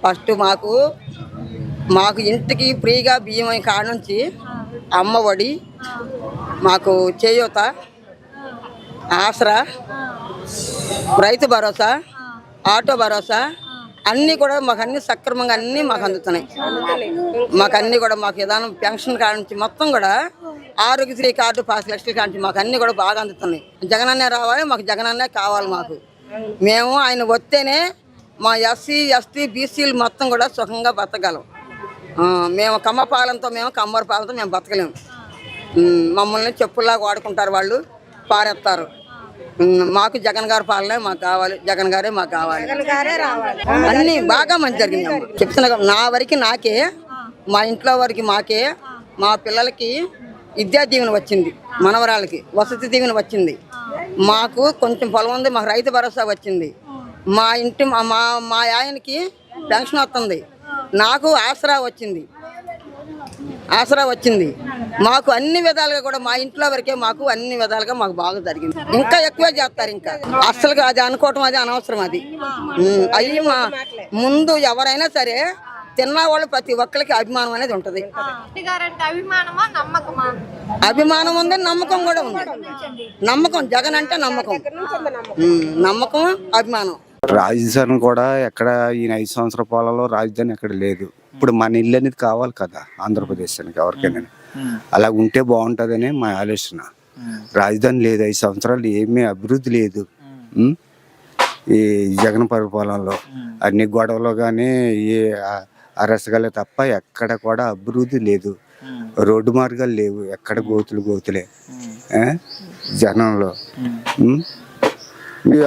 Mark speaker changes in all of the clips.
Speaker 1: First మాకు ఇంటికి ఫ్రీగా బియ్యం కాడ నుంచి అమ్మ ఒడి, మాకు చేయూత, ఆసరా, రైతు భరోసా, ఆటో భరోసా అన్నీ కూడా మాకు అన్ని సక్రమంగా అన్నీ మాకు అందుతున్నాయి. మాకు అన్నీ కూడా మాకు విధానం పెన్షన్ కాడ నుంచి మొత్తం కూడా ఆరోగ్యశ్రీ కార్డు 5 లక్షల కాడ నుంచి మాకు అన్నీ కూడా బాగా అందుతున్నాయి. జగనన్నే రావాలి, మాకు జగనన్నే కావాలి. మేము ఆయన వస్తేనే మా ఎస్సీ ఎస్టీ బీసీలు మొత్తం కూడా సుఖంగా బతకగలం. మేము కమ్మపాలెంతో కమ్మరి పాలనతో మేము బతకలేము. మమ్మల్ని చెప్పుల్లాగా వాడుకుంటారు, వాళ్ళు పారేస్తారు. మాకు జగన్ గారి పాలనే మాకు కావాలి, జగన్ గారే మాకు కావాలి. అన్నీ బాగా మంచి జరిగింది. చెప్తున్నా నా వరకు నాకే, మా ఇంట్లో వరకు మాకే, మా పిల్లలకి విద్యా దీవెన వచ్చింది, మనవరాలకి వసతి దీవెన వచ్చింది, మాకు కొంచెం పొలం ఉంది, మాకు రైతు భరోసా వచ్చింది, మా ఇంటి మా ఆయనకి పెన్షన్ వస్తుంది, నాకు ఆసరా వచ్చింది. మాకు అన్ని విధాలుగా కూడా మా ఇంట్లో వరకే మాకు అన్ని విధాలుగా మాకు బాగా జరిగింది. ఇంకా ఎక్కువే చేస్తారు. ఇంకా అసలు అది అనుకోవటం అది అనవసరం. అది అయ్యి మా ముందు ఎవరైనా సరే తిన్నవాళ్ళు ప్రతి ఒక్కరికి అభిమానం అనేది ఉంటుంది. అభిమానం ఉంది, నమ్మకం కూడా ఉంది. నమ్మకం జగన్ అంటే నమ్మకం, అభిమానం.
Speaker 2: రాజధాని కూడా ఎక్కడ ఈ 5 సంవత్సరాల పాలలో రాజధాని ఎక్కడ లేదు. ఇప్పుడు మన ఇల్లు అనేది కావాలి కదా ఆంధ్రప్రదేశానికి ఎవరికైనా. అలా ఉంటే బాగుంటుందని మా ఆలోచన. రాజధాని లేదు, 5 సంవత్సరాలు ఏమీ అభివృద్ధి లేదు. ఈ జగన్ పరిపాలనలో అన్ని గొడవలు కానీ ఏ అరెస్టులే తప్ప ఎక్కడ కూడా అభివృద్ధి లేదు. రోడ్డు మార్గాలు లేవు, ఎక్కడ గోతులే జనంలో.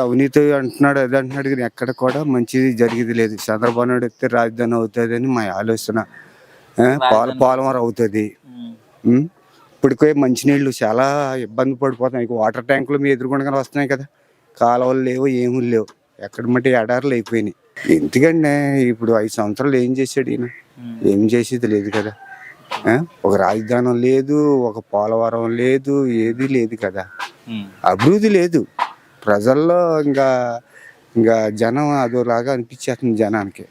Speaker 2: అవినీతి అంటున్నాడు, అది అంటున్నాడు, కానీ ఎక్కడ కూడా మంచిది జరిగేది లేదు. చంద్రబాబు నాయుడు ఎత్తే రాజధాని అవుతుంది అని మా ఆలోచన. పోలవరం అవుతుంది. ఇప్పటికే మంచినీళ్ళు చాలా ఇబ్బంది పడిపోతున్నాయి. వాటర్ ట్యాంకులు మీ ఎదురుకుండా వస్తున్నాయి కదా, కాలువలు లేవు, ఏమీ లేవు, ఎక్కడ మట్టి ఎడారులు అయిపోయినాయి. ఎందుకంటే ఇప్పుడు 5 సంవత్సరాలు ఏం చేశాడు ఈయన? ఏం చేసేది లేదు కదా. ఒక రాజధాని లేదు, ఒక పోలవరం లేదు, ఏది లేదు కదా. అభివృద్ధి లేదు ప్రజల్లో. ఇంకా జనం అదోలాగా అనిపించేస్తుంది జనానికి.